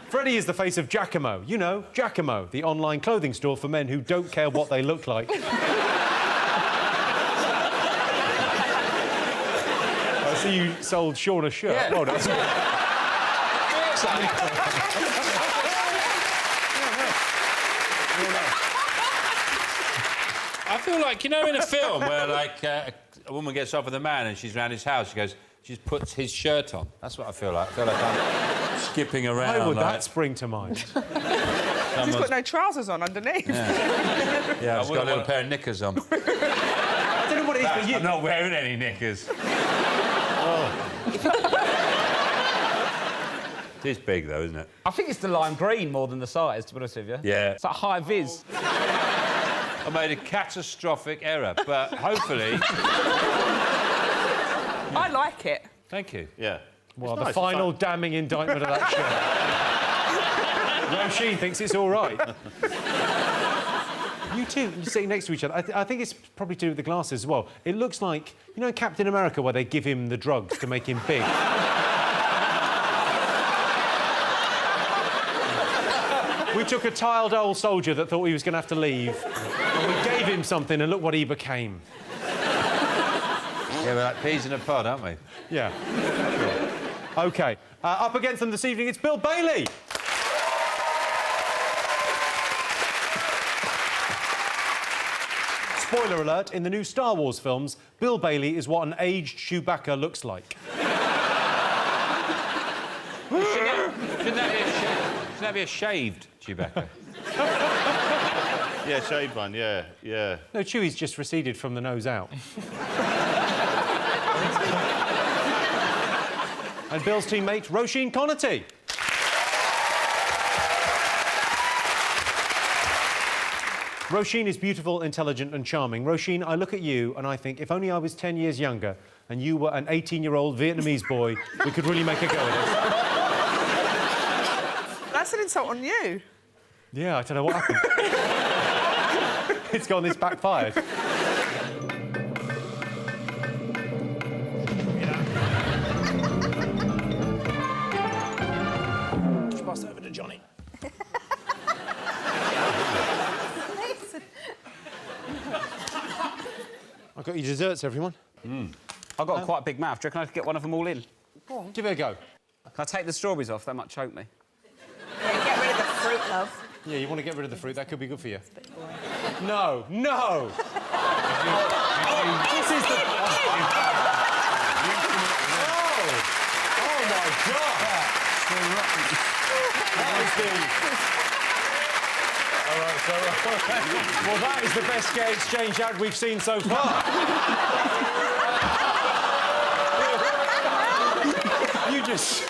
Freddie is the face of Giacomo. You know, Giacomo, the online clothing store for men who don't care what they look like. I see you sold Sean a shirt. Yeah. Well done. I feel like, you know, in a film where, like, a woman gets off with a man and she's around his house, she just puts his shirt on. That's what I feel like. I feel like I'm skipping around. Why would like... that spring to mind? He's got no trousers on underneath. Yeah, I've got a little pair of knickers on. I don't know what it is, but you... I'm not wearing any knickers. It is big, though, isn't it? I think it's the lime green more than the size, to be honest with you. Yeah. It's like hi-vis. I made a catastrophic error, but hopefully... I like it. Thank you. Yeah. Well, the final damning indictment of that shirt. Roisin thinks it's all right. You two, you're sitting next to each other. I think it's probably to do with the glasses as well. It looks like, you know, in Captain America, where they give him the drugs to make him big. We took a tiled old soldier that thought he was going to have to leave, and we gave him something, and look what he became. Yeah, we're like peas in a pod, aren't we? Yeah. OK. Up against them this evening, it's Bill Bailey. Spoiler alert, in the new Star Wars films, Bill Bailey is what an aged Chewbacca looks like. Shouldn't that be a shaved Chewbacca? Yeah, shaved one, yeah. No, Chewie's just receded from the nose out. And Bill's teammate, Roisin Connaty. Roisin is beautiful, intelligent and charming. Roisin, I look at you and I think, if only I was 10 years younger and you were an 18-year-old Vietnamese boy, we could really make a go of it. That's an insult on you. Yeah, I don't know what happened. It's gone, this backfired. Just pass it over to Johnny. I've got your desserts, everyone. I've got quite a big mouth. Do you reckon I could get one of them all in? Go on. Give it a go. Can I take the strawberries off? They might choke me. Yeah, get rid of the fruit, love. Yeah, you want to get rid of the fruit. That could be good for you. No, no! This is the... Oh, my God! That was the... All right, so... Well, that is the best gay exchange ad we've seen so far. You just...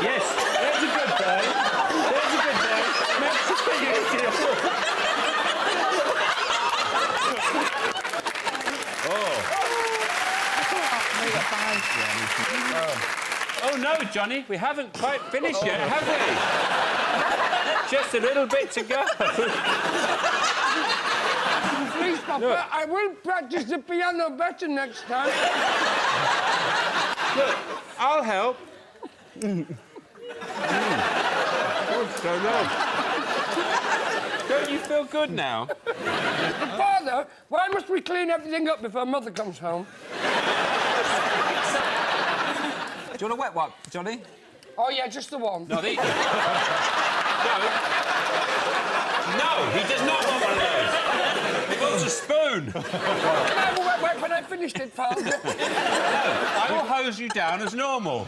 Yes, there's a good boy. There's a good boy. Makes the figure deal. Oh, no, Johnny, we haven't quite finished yet, have we? Just a little bit to go. Please, Papa, I will practice the piano better next time. Look, I'll help. What's going on? Don't you feel good now? Father, why must we clean everything up before Mother comes home? Do you want a wet wipe, Johnny? Oh, yeah, just the one. No, he... No, he does not want one of those. He wants a spoon. Can I have a wet wipe when I finished it, Father? No, I will hose you down as normal.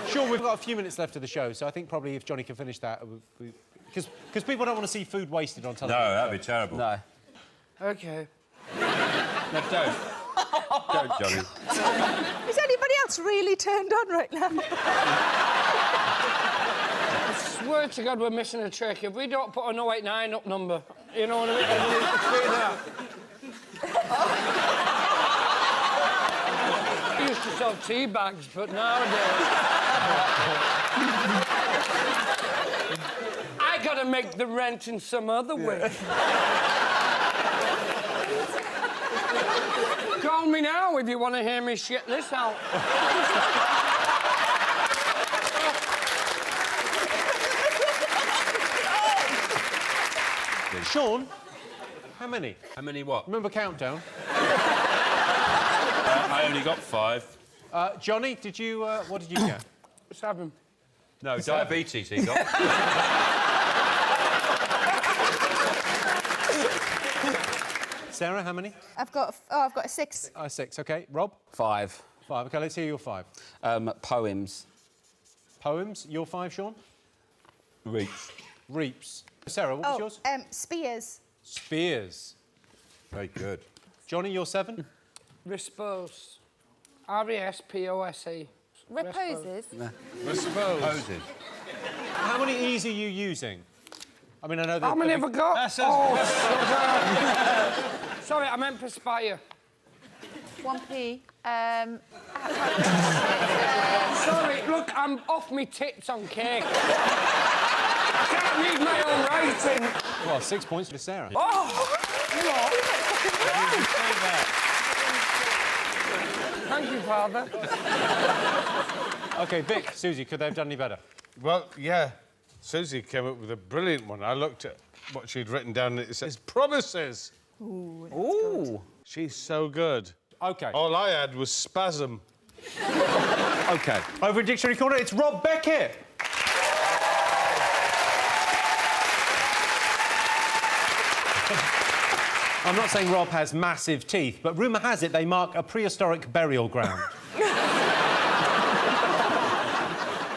Sure, we've got a few minutes left of the show, so I think probably if Johnny can finish that... Because people don't want to see food wasted on television. No, that'd be terrible. No. OK. No, don't. Don't, Johnny. Is anybody else really turned on right now? I swear to God we're missing a trick. If we don't put an 089 up number, you know what I mean? sell tea bags, but nowadays... I gotta make the rent in some other way. Call me now if you want to hear me shit this out. Sean, how many? How many what? Remember countdown? I only got 5. Johnny, did you... what did you get? 7. No, diabetes he got. Sarah, how many? I've got a 6. 6, OK. Rob? 5. 5. OK, let's hear your 5. Poems. Poems. Your 5, Sean? Reach. Reaps. Sarah, what was yours? Spears. Spears. Very good. Johnny, your 7? Rispose. R-E-S-P-O-S-E. Reposes. Poses. How many E's are you using? I mean, I know that... How many have I got? Oh, sorry, I meant perspire. 1p. Sorry, look, I'm off me tits on cake. I can't read my own writing. Well, 6 points for Sarah. Oh! Thank you, Father. OK, Vic, Susie, could they have done any better? Well, yeah. Susie came up with a brilliant one. I looked at what she'd written down and it says promises. Ooh. She's so good. OK. All I had was spasm. OK. Over in Dictionary Corner, it's Rob Beckett. I'm not saying Rob has massive teeth, but rumour has it they mark a prehistoric burial ground.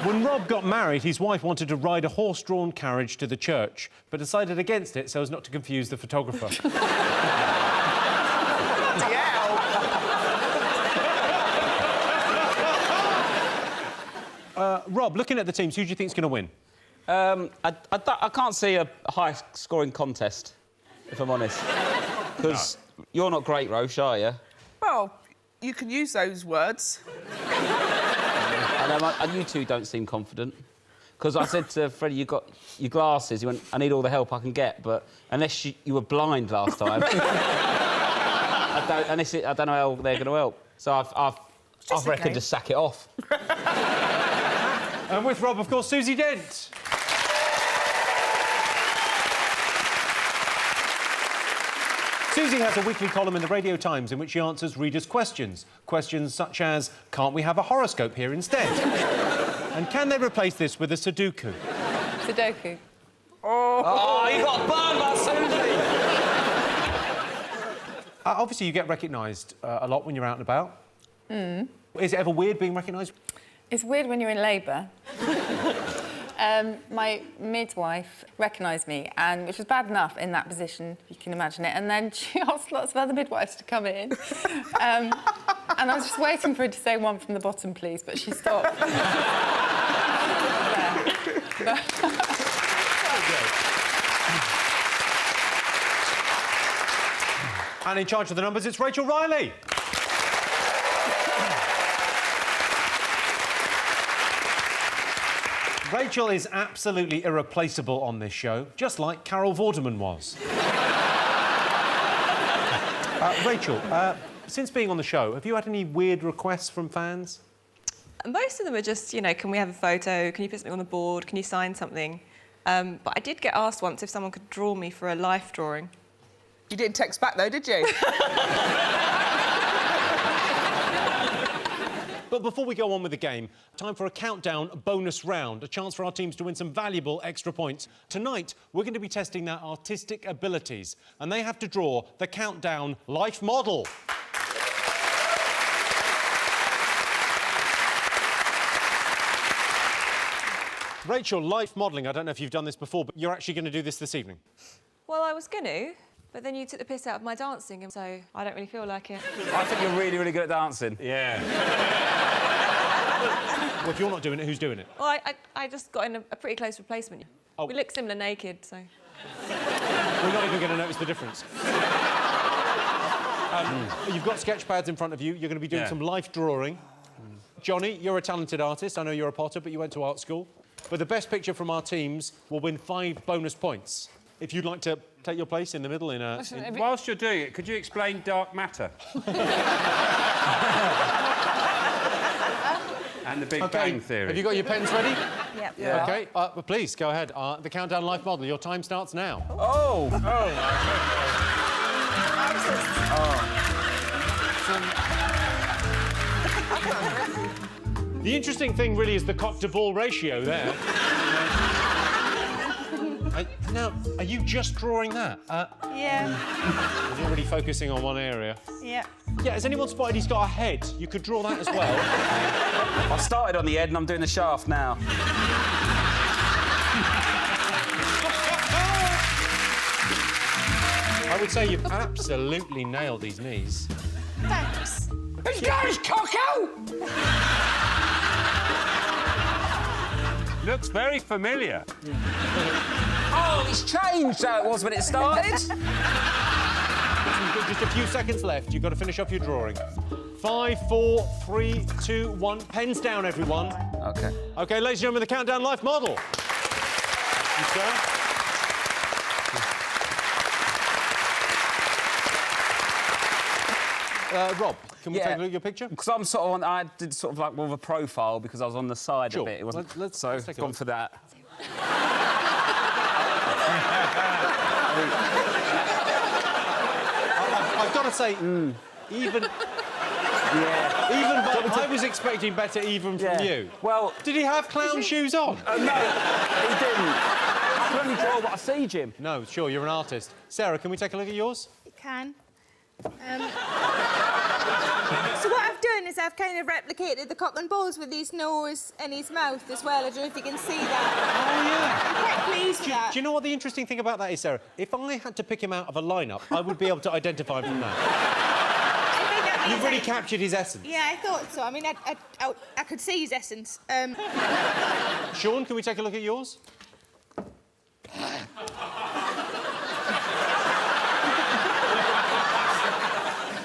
When Rob got married, his wife wanted to ride a horse-drawn carriage to the church, but decided against it so as not to confuse the photographer. Rob, looking at the teams, who do you think's going to win? I can't see a high-scoring contest, if I'm honest. Because you're not great, Roche, are you? Well, you can use those words. And you two don't seem confident. Because I said to Freddie, you got your glasses. He went, I need all the help I can get, but unless you were blind last time, I don't know how they're going to help. So I reckon just sack it off. And with Rob, of course, Susie Dent. Susie has a weekly column in the Radio Times in which she answers readers' questions. Questions such as, can't we have a horoscope here instead? And can they replace this with a Sudoku? Sudoku. Oh, you got burned by Susie! Obviously, you get recognised a lot when you're out and about. Is it ever weird being recognised? It's weird when you're in labour. My midwife recognised me, and which was bad enough in that position, you can imagine it. And then she asked lots of other midwives to come in. And I was just waiting for her to say one from the bottom, please, but she stopped. And in charge of the numbers, it's Rachel Riley. Rachel is absolutely irreplaceable on this show, just like Carol Vorderman was. Rachel, since being on the show, have you had any weird requests from fans? Most of them are just, you know, can we have a photo? Can you put something on the board? Can you sign something? But I did get asked once if someone could draw me for a life drawing. You didn't text back, though, did you? But before we go on with the game, time for a countdown bonus round, a chance for our teams to win some valuable extra points. Tonight, we're going to be testing their artistic abilities, and they have to draw the countdown life model. Rachel, life modelling, I don't know if you've done this before, but you're actually going to do this evening. Well, I was going to, but then you took the piss out of my dancing, and so I don't really feel like it. I think you're really, really good at dancing. Yeah. Well, if you're not doing it, who's doing it? Well, I just got in a pretty close replacement. Oh. We look similar naked, so... We're not even going to notice the difference. You've got sketch pads in front of you. You're going to be doing some life drawing. Johnny, you're a talented artist. I know you're a potter, but you went to art school. But the best picture from our teams will win 5 bonus points. If you'd like to take your place in the middle in a... Listen, Whilst you're doing it, could you explain dark matter? And the Big Bang Theory. Have you got your pens ready? Yep. Yeah. OK, well, please, go ahead. The Countdown Life model, your time starts now. Oh! The interesting thing really is the cock-to-ball ratio there. Now, are you just drawing that? Yeah. You're really focusing on one area. Yeah. Yeah, has anyone spotted he's got a head? You could draw that as well. I started on the head and I'm doing the shaft now. I would say you've absolutely nailed these knees. Thanks. He's got his cock out! Looks very familiar. Oh, it's changed how it was when it started. Just a few seconds left. You've got to finish off your drawing. 5, 4, 3, 2, 1. Pens down, everyone. OK. OK, ladies and gentlemen, the Countdown Life model. Thank you, sir. Rob, can we take a look at your picture? Because I'm sort of on... I did sort of like more of a profile because I was on the side Sure. a bit. It wasn't... Let's so take a gone look. for that. I've got to say, even... Yeah. Even I was expecting better even from you. Well... Did he have clown shoes on? No, he didn't. I can only draw what I see, Jim. No, sure, you're an artist. Sarah, can we take a look at yours? You can. So what I've done is I've kind of replicated the cock and balls with his nose and his mouth as well. I don't know if you can see that. Oh, yeah. I'm quite pleased with that. Do you know what the interesting thing about that is, Sarah? If I had to pick him out of a lineup, I would be able to identify him from that. I think that means You've really captured his essence. Yeah, I thought so. I mean, I could see his essence. Sean, can we take a look at yours?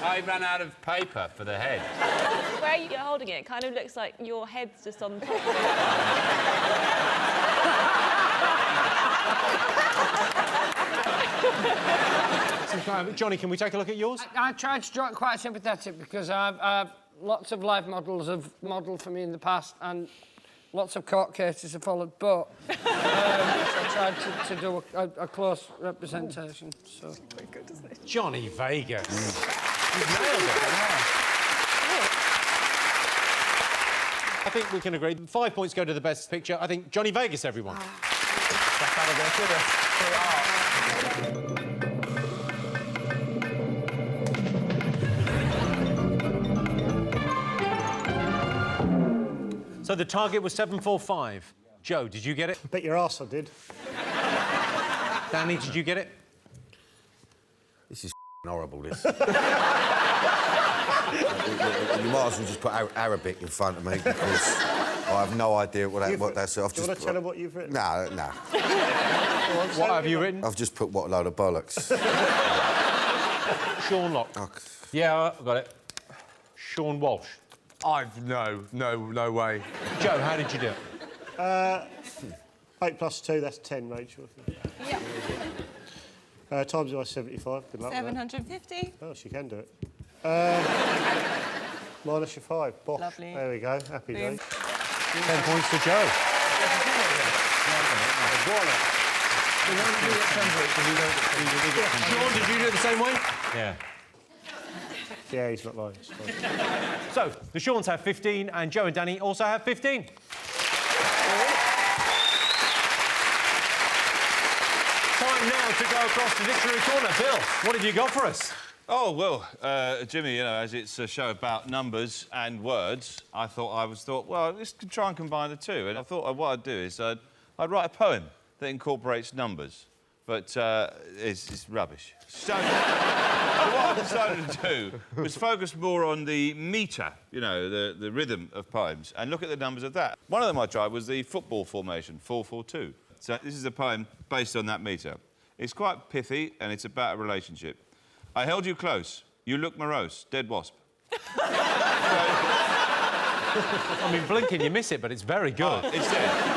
I ran out of paper for the head. Where you're holding it, it kind of looks like your head's just on top of it. Johnny, can we take a look at yours? I tried to draw it quite sympathetic because I've lots of life models have modelled for me in the past and lots of court cases have followed, but I tried to do a close representation. So. Very good, isn't it? Johnny Vegas. You've nailed it. I think we can agree. 5 points go to the best picture. I think Johnny Vegas, everyone. So the target was 745. Joe, did you get it? Bet your arse I did. Danny, did you get it? This is horrible, this. You might as well just put Arabic in front of me because I have no idea what that's... Do you want to tell them what you've written? No. What have you written? I've just put what a load of bollocks. Sean Locke. Oh, Yeah, I got it. Sean Walsh. No way. Joe, how did you do it? 8 plus 2, that's 10, Rachel. Yeah. Times by 75, good luck with that. 750. Oh, she can do it. Minus your 5, Bosh. Lovely. There we go, happy day. 10 points to Joe. Sean, did you do it the same way? Yeah. Yeah, he's not lying. It's fine. So, the Seans have 15 and Joe and Danny also have 15. Time now to go across the dictionary corner. Bill, what have you got for us? Oh, well, Jimmy, you know, as it's a show about numbers and words, I thought, well, let's try and combine the two. And I thought what I'd do is I'd write a poem that incorporates numbers, but it's rubbish. So what I decided to do was focus more on the metre, you know, the rhythm of poems, and look at the numbers of that. One of them I tried was the football formation, 4-4-2. So this is a poem based on that metre. It's quite pithy, and it's about a relationship. I held you close. You look morose. Dead wasp. I mean, blinking, you miss it, but it's very good. It's dead.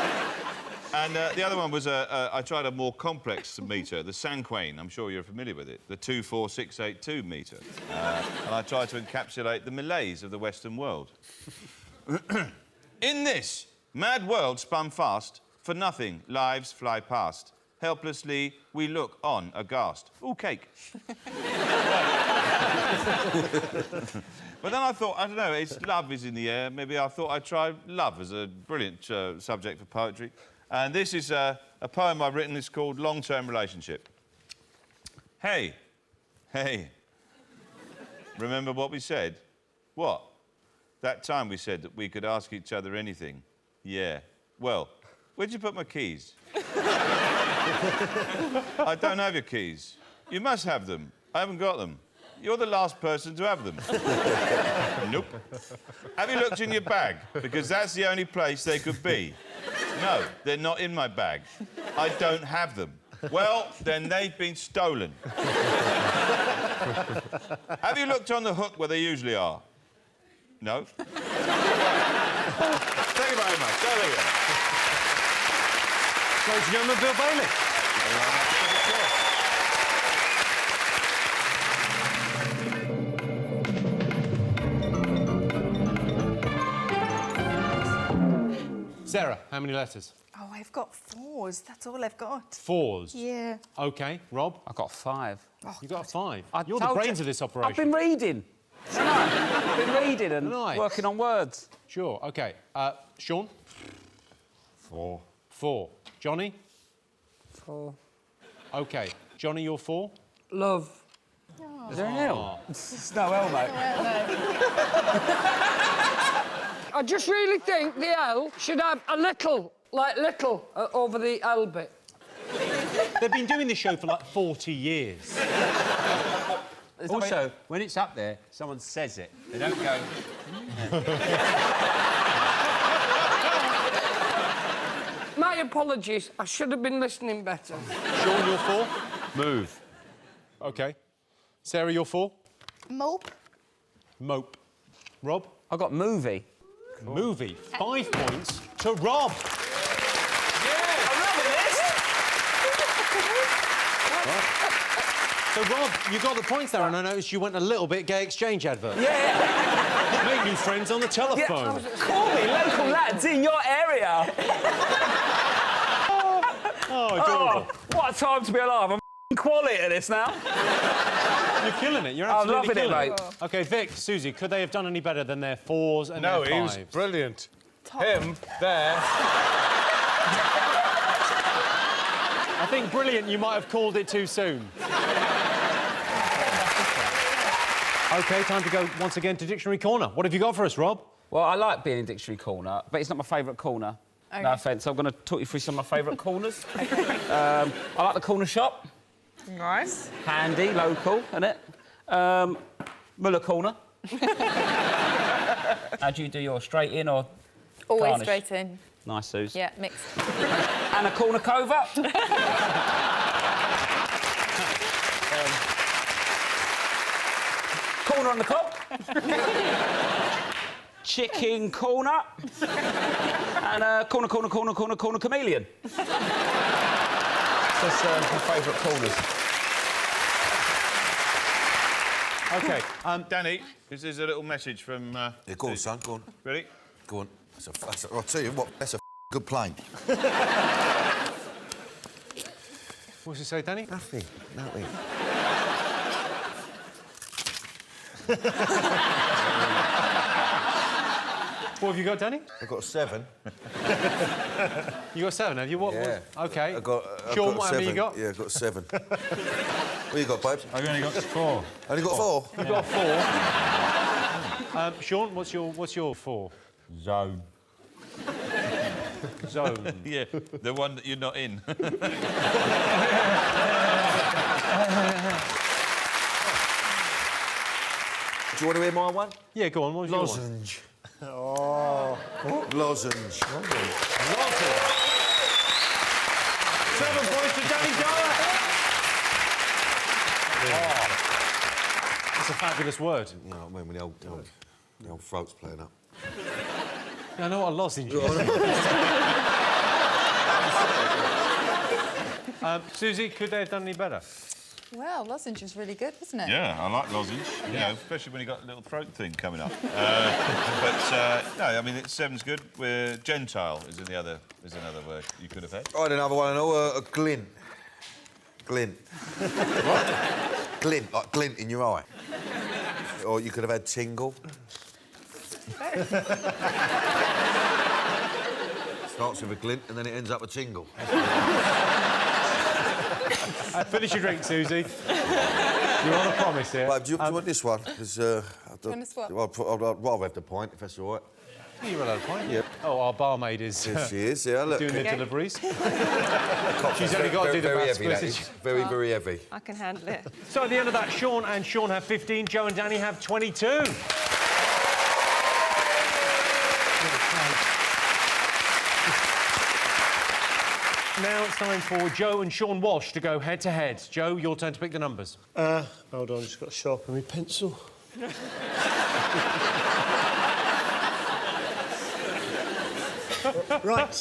And the other one was I tried a more complex meter, the Sanquain. I'm sure you're familiar with it, the 24682 meter. And I tried to encapsulate the malaise of the Western world. In this mad world spun fast, for nothing lives fly past. Helplessly we look on aghast. Ooh, cake. But then I thought, I don't know, it's love is in the air. Maybe I thought I'd try love as a brilliant subject for poetry. And this is a poem I've written. It's called Long-Term Relationship. Hey, hey, remember what we said? What? That time we said that we could ask each other anything. Yeah. Well, where'd you put my keys? I don't have your keys. You must have them. I haven't got them. You're the last person to have them. Nope. Have you looked in your bag? Because that's the only place they could be. No, they're not in my bag. I don't have them. Well, then they've been stolen. Have you looked on the hook where they usually are? No. Thank you very much. There we go. Ladies and gentlemen, Bill Bailey. Sarah, how many letters? Oh, I've got 4s. That's all I've got. 4s? Yeah. OK. Rob? I got 5. You got 5? I You're the told brains you- of this operation. I've been reading. I've been reading and Nice. working on words. Sure, OK. Sean? 4. 4. Johnny? 4. OK. Johnny, you're 4? Love. Is there an L? It's no L, mate. I just really think the L should have a little, over the L bit. They've been doing this show for like 40 years. Also, when it's up there, someone says it. They don't go... My apologies. I should have been listening better. Sean, you're 4? Move. OK. Sarah, you're 4? Mope. Mope. Rob? I got movie. Movie. 5 points to Rob. So, Rob, you got the points there, and I noticed you went a little bit gay exchange advert. Yeah. Make new friends on the telephone. Call me local lads in your area. Oh, adorable. What a time to be alive. I'm quality at this now. You're killing it. You're I'm absolutely loving it, killing mate. OK, Vic, Susie, could they have done any better than their 4s and No, their 5s? he was brilliant. Him, there. I think brilliant, you might have called it too soon. OK, time to go once again to Dictionary Corner. What have you got for us, Rob? Well, I like being in Dictionary Corner, but it's not my favourite corner. Okay. No offence. I'm going to talk you through some of my favourite corners. I like the corner shop. Nice. Handy, local, isn't it? Muller Corner. How do you do yours? Straight in or Always garnish? straight in. Nice, Suze. Yeah, mixed. And a corner cover. Corner on the cob. Chicken corner. And a corner chameleon. That's my favourite corners. OK, Danny, this is a little message from... Yeah, go on, son, go on. Ready? Go on. I'll tell you what, that's a good plane. what's it say, Danny? Nothing. What have you got, Danny? I've got a 7. You got 7, have you? What? Yeah. OK. I've got Sean, a what, how many you 7. got? Yeah, I've got a 7. What you got, babes? I've only got 4. Only got 4? You've got 4. Sean, what's your 4? Zone. Zone. Yeah, the one that you're not in. Do you want to hear my one? Yeah, go on. What was your one? Lozenge. Oh. Lozenge. 7 points to Danny Dyer. Oh. It's a fabulous word. You know what I mean, when the old throat's playing up. I know what a lozenge is. Susie, could they have done any better? Well, lozenge is really good, wasn't it? Yeah, I like lozenge. You know, especially when you got a little throat thing coming up. No, I mean, 7's good. We're Gentile is another word you could have had. I had another one and all, a glint. Glint. What? Glint, like glint in your eye. Or you could have had tingle. Starts with a glint and then it ends up a tingle. Finish your drink, Susie. You're on a promise here. Right, do you want this one? Because I'd rather have the pint, if that's all right. You're allowed a pint. Yeah. Oh, our barmaid is... Yes, she is, yeah, look. Doing the deliveries. She's only got to do the very maths. heavy, that is. Very, very heavy. I can handle it. So at the end of that, Sean have 15, Joe and Danny have 22. Now it's time for Joe and Sean Walsh to go head-to-head. Joe, your turn to pick the numbers. Hold on, just got to sharpen my pencil. Right,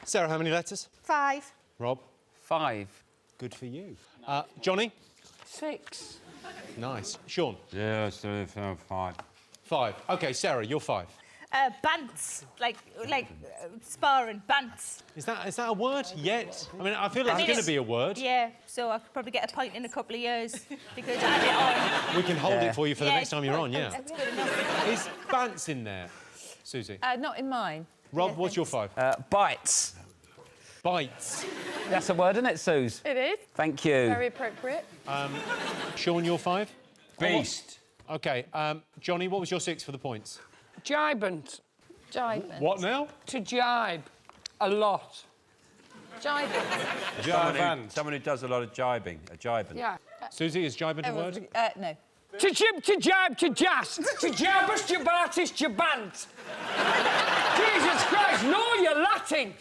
Sarah, how many letters? 5. Rob? 5. Good for you. Johnny? 6. Nice. Sean? Yeah, so 5. 5. OK, Sarah, you're 5. Bants. Like sparring. Bants. Is that a word yet? I mean, I feel like it's going to be a word. Yeah, so I could probably get a point in a couple of years because I add it on. We can hold it for you for the next time you're on, yeah. That's good enough. Is bants in there, Susie? Not in mine. Rob, what's your 5? Bites. Bites. That's a word, isn't it, Suze? It is. Thank you. Very appropriate. Sean, your 5? Beast. OK, Johnny, what was your 6 for the points? Jibant. Jibant. What now? To jibe. A lot. Jibant. Someone who does a lot of jibing. A jibant. Yeah. Susie, is jibant a word? No. To jib, to jibe, to jas. To jabus, jabatis, jabant. Jesus Christ, know your Latin.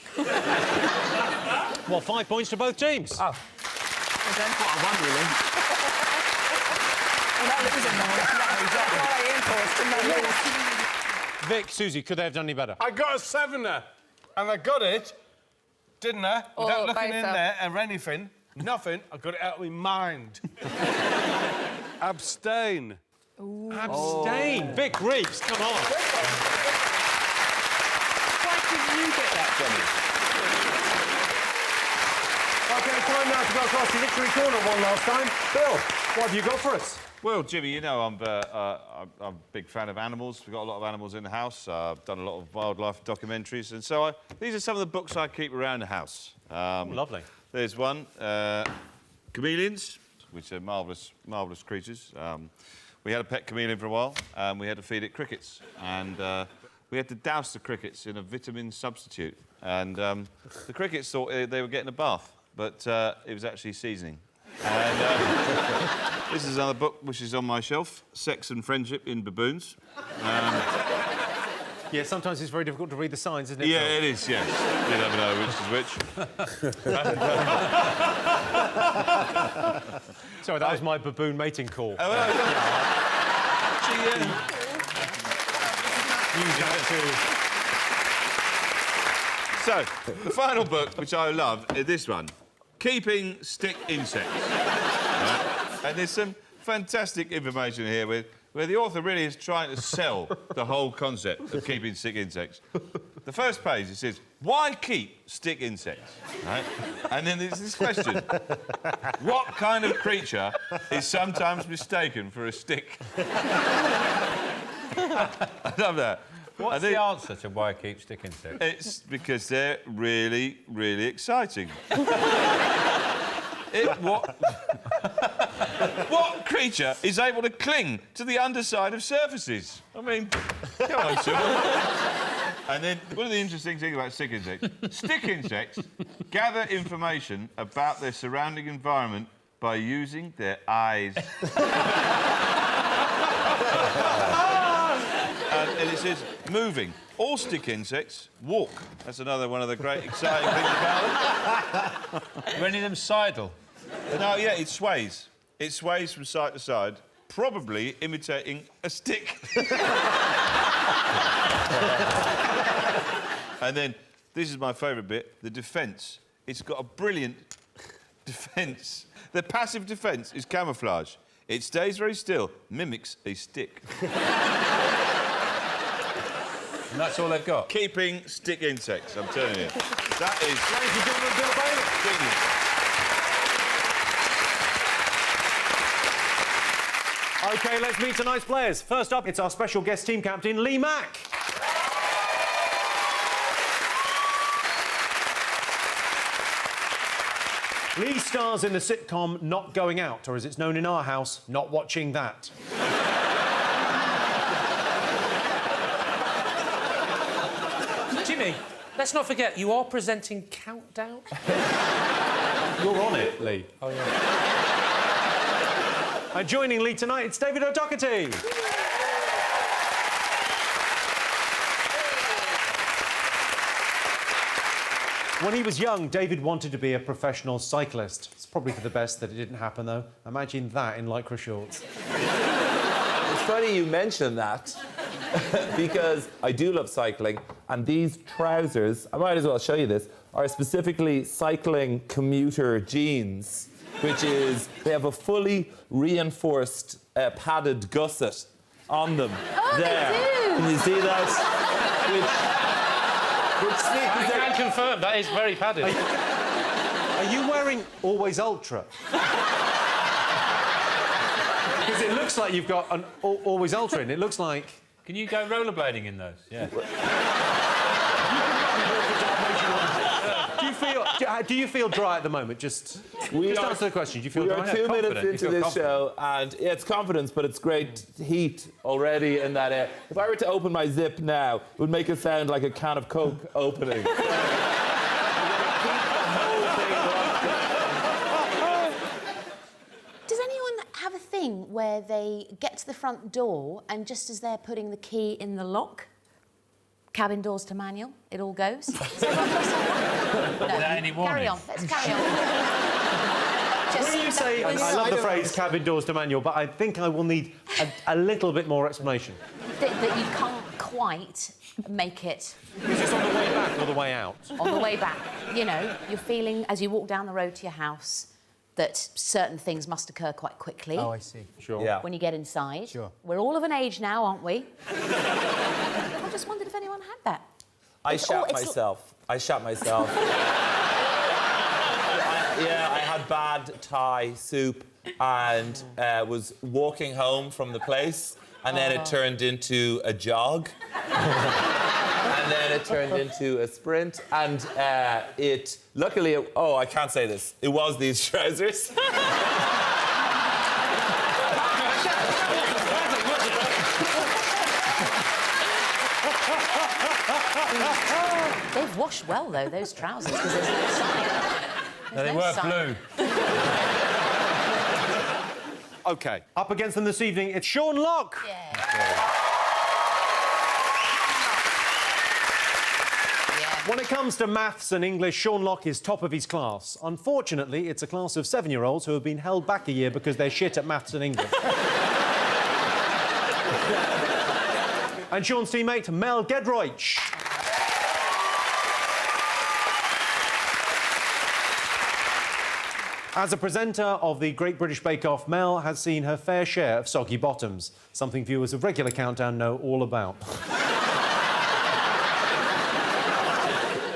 Well, 5 points to both teams. Oh. That's what I won, really. We're not losing now. No, exactly. What I aim for is to not lose. Vic, Susie, could they have done any better? I got a 7er, and I got it, didn't I? Without looking in there or anything, nothing. I got it out of my mind. Abstain. Ooh. Abstain. Oh. Vic Reeves, come on. Why didn't you get that, Johnny? OK, time now to go across the literary corner one last time. Bill, what have you got for us? Well, Jimmy, you know I'm a big fan of animals. We've got a lot of animals in the house. I've done a lot of wildlife documentaries, and so these are some of the books I keep around the house. Lovely. There's one, chameleons, which are marvellous creatures. We had a pet chameleon for a while, and we had to feed it crickets, and we had to douse the crickets in a vitamin substitute, and the crickets thought they were getting a bath, but it was actually seasoning. And this is another book which is on my shelf, Sex and Friendship in Baboons. Yeah, sometimes it's very difficult to read the signs, isn't it? Yeah, it is, yes. You never know which is which. Sorry, that was my baboon mating call. Oh, well, Use that too. So, the final book, which I love, is this one, Keeping Stick Insects. Right? And there's some fantastic information here where the author really is trying to sell the whole concept of keeping stick insects. The first page, it says, why keep stick insects? Right? And then there's this question. What kind of creature is sometimes mistaken for a stick? I love that. What's the answer to why keep stick insects? It's because they're really, really exciting. What creature is able to cling to the underside of surfaces? I mean, come on, Sybil. And then, one of the interesting things about stick insects gather information about their surrounding environment by using their eyes. And it says, moving. All stick insects walk. That's another one of the great exciting things about them. Are any of them sidle? No, yeah, it sways. It sways from side to side, probably imitating a stick. And then, this is my favourite bit, the defence. It's got a brilliant defence. The passive defence is camouflage. It stays very still, mimics a stick. And that's all they've got. Keeping stick insects, I'm telling you. That is... Ladies and gentlemen, Bill Bailey. OK, let's meet tonight's players. First up, it's our special guest team captain, Lee Mack. Lee stars in the sitcom Not Going Out, or as it's known in our house, Not Watching That. Jimmy, let's not forget, you are presenting Countdown. You're on it, Lee. Oh, yeah. And joining Lee tonight, it's David O'Doherty. When he was young, David wanted to be a professional cyclist. It's probably for the best that it didn't happen, though. Imagine that in lycra shorts. It's funny you mention that, because I do love cycling, and these trousers, I might as well show you this, are specifically cycling commuter jeans, which is, they have a fully reinforced padded gusset on them. Oh, there. they do! Can you see that? Which I can confirm, that is very padded. Are you wearing Always Ultra? Because it looks like you've got an Always Ultra in. It looks like... Can you go rollerblading in those? Yeah. Do you feel dry at the moment? Just answer the question. Do you feel dry? We are 2 minutes into this show, and yeah, it's confidence, but it's great heat already in that air. If I were to open my zip now, it would make it sound like a can of Coke opening. Does anyone have a thing where they get to the front door and just as they're putting the key in the lock, cabin doors to manual, it all goes? Without any warning. Carry on, let's carry on. When you say, I love the phrase cabin doors to manual, but I think I will need a little bit more explanation. That you can't quite make it. Is this on the way back or the way out? On the way back. You know, you're feeling, as you walk down the road to your house, that certain things must occur quite quickly. Oh, I see. Sure. Yeah. When you get inside. Sure. We're all of an age now, aren't we? I just wondered if anyone had that. I shat myself. I had bad Thai soup and was walking home from the place, and then it turned into a jog. And then it turned into a sprint, and luckily, I can't say this. It was these trousers. They've washed well, though, those trousers, because there's no sign. They were blue. OK, up against them this evening, it's Sean Locke. When it comes to maths and English, Sean Locke is top of his class. Unfortunately, it's a class of 7-year-olds who have been held back a year because they're shit at maths and English. And Sean's teammate, Mel Gedroich. As a presenter of the Great British Bake Off, Mel has seen her fair share of soggy bottoms, something viewers of regular Countdown know all about.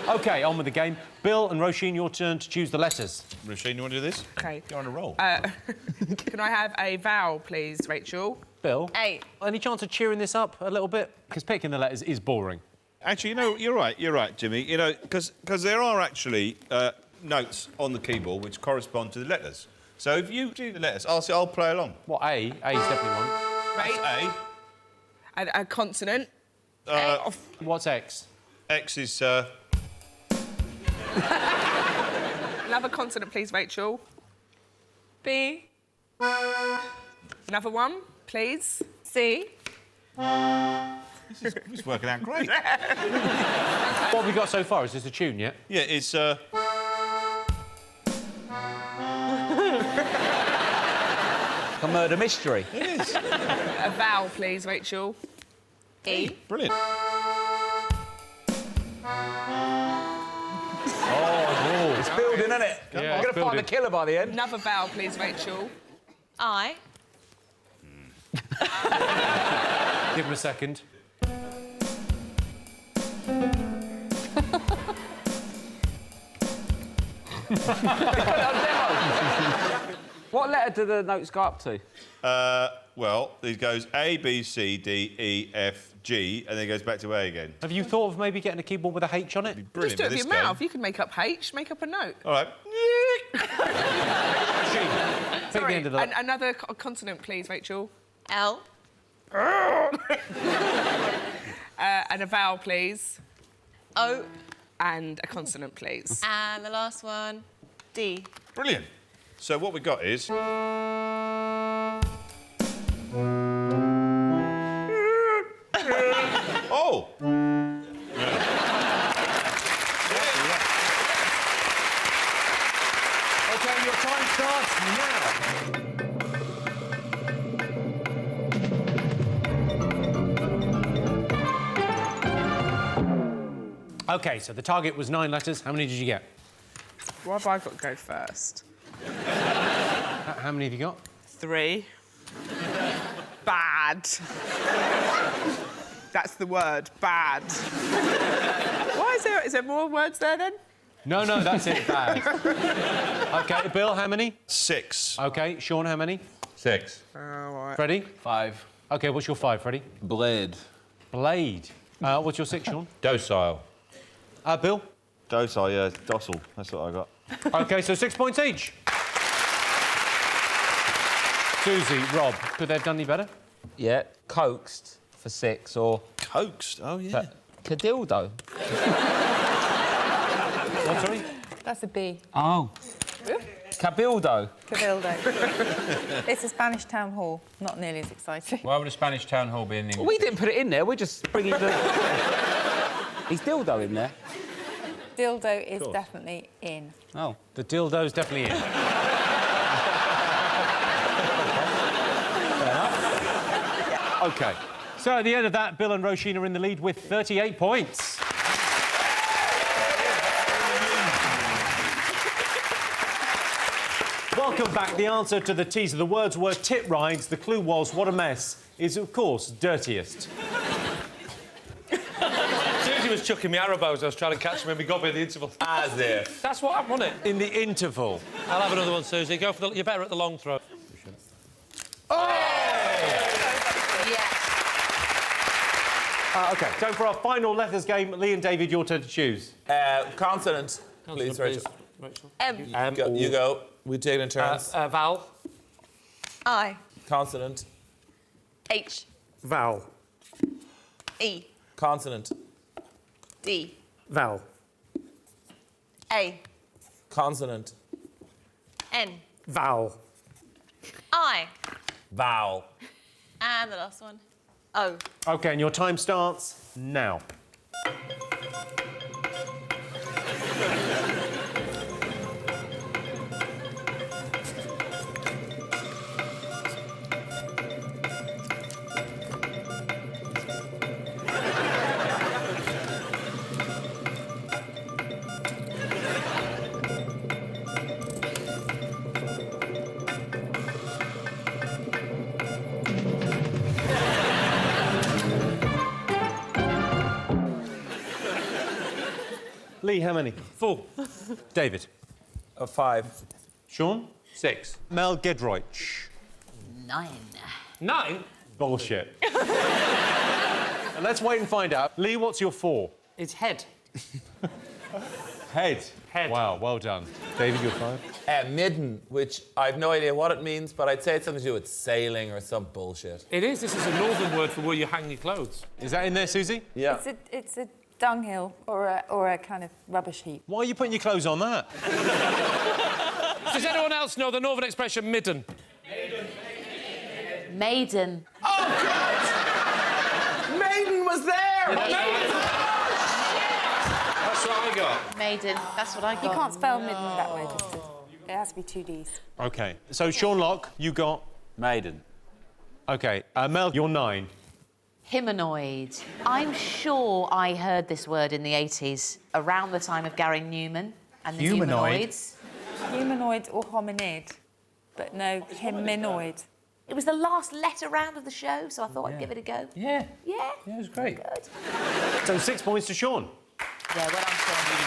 OK, on with the game. Bill and Roisin, your turn to choose the letters. Roisin, you want to do this? OK. You're on a roll. Can I have a vowel, please, Rachel? Bill? A. Any chance of cheering this up a little bit? Because picking the letters is boring. Actually, you know, you're right, Jimmy. You know, because there are actually notes on the keyboard which correspond to the letters. So if you do the letters, I'll play along. What, A? A is definitely one. That's A. And a consonant. What's X? X is... Another consonant, please, Rachel. B. Another one, please. C. This is working out great. What have we got so far? Is this a tune yet? Yeah, it's... A murder mystery. It is. A vowel, please, Rachel. E. Brilliant. It's building, isn't it? Yeah, I'm it's going to find building. the killer by the end. Another vowel, please, Rachel. I. Give him a second. What letter do the notes go up to? Well, it goes A, B, C, D, E, F, G, and then it goes back to A again. Have you thought of maybe getting a keyboard with a H on it? Brilliant Just do it for with this your mouth. game. You can make up H, make up a note. All right. Pick the end of the... Another consonant, please, Rachel. L. And a vowel, please. O. And a consonant, please. And the last one, D. Brilliant. So what we got is... Oh! OK, your time starts now. OK, so the target was 9 letters. How many did you get? Why have I got to go first? How many have you got? 3. Bad. That's the word, bad. Why is there more words there then? No, that's it, bad. OK, Bill, how many? 6. OK, Sean, how many? 6. Oh, all right. Freddie? 5. OK, what's your 5, Freddie? Blade. Blade. What's your 6, Sean? Docile. Bill? Docile, yeah, docile. That's what I got. OK, so 6 points each. Susie, Rob, could they have done any better? Yeah, coaxed for 6 or... Coaxed? Oh, yeah. Cadildo. What, sorry? That's a B. Oh. Cabildo. Cabildo. It's a Spanish town hall. Not nearly as exciting. Why would a Spanish town hall be in English? We didn't put it in there, we're just bringing the... Is dildo in there? Dildo is definitely in. Oh. The dildo's definitely in. OK. So at the end of that, Bill and Roisin are in the lead with 38 points. Welcome back. The answer to the teaser, the words were tit rides. The clue was what a mess is, of course, dirtiest. Susie was chucking me arrows. I was trying to catch him when we got me in the interval. As if. That's what I wanted. In the interval. I'll have another one, Susie. Go for the... You're better at the long throw. OK, time for our final letters game. Lee and David, your turn to choose. Consonant, please, Rachel. M. You go. We take it in turns. Vowel. I. Consonant. H. Vowel. E. Consonant. D. Vowel. A. Consonant. N. Vowel. I. Vowel. And the last one, O. OK, and your time starts now. Lee, how many? 4. David? 5. Sean? 6. Mel Gedroich? 9. 9? Bullshit. Let's wait and find out. Lee, what's your 4? It's head. Head. Head. Wow, well done. David, your 5? Midden, which I've no idea what it means, but I'd say it's something to do with sailing or some bullshit. It is. This is a northern word for where you hang your clothes. Is that in there, Susie? Yeah. It's a dunghill or a kind of rubbish heap. Why are you putting your clothes on that? Does anyone else know the northern expression midden? Maiden. Oh, God! Maiden was there! Maiden! That's what I got. Maiden. That's what I got. You can't spell midden that way, just It has to be 2 Ds. OK. So, Sean Locke, you got... Maiden. OK. Mel, you're 9. Humanoid. I'm sure I heard this word in the 80s, around the time of Gary Newman and the humanoids. Humanoid or hominid, but no, hyminoid. It was the last letter round of the show, so I thought I'd give it a go. Yeah. Yeah? Yeah, it was great. Good. So 6 points to Sean. Yeah, well done, Sean.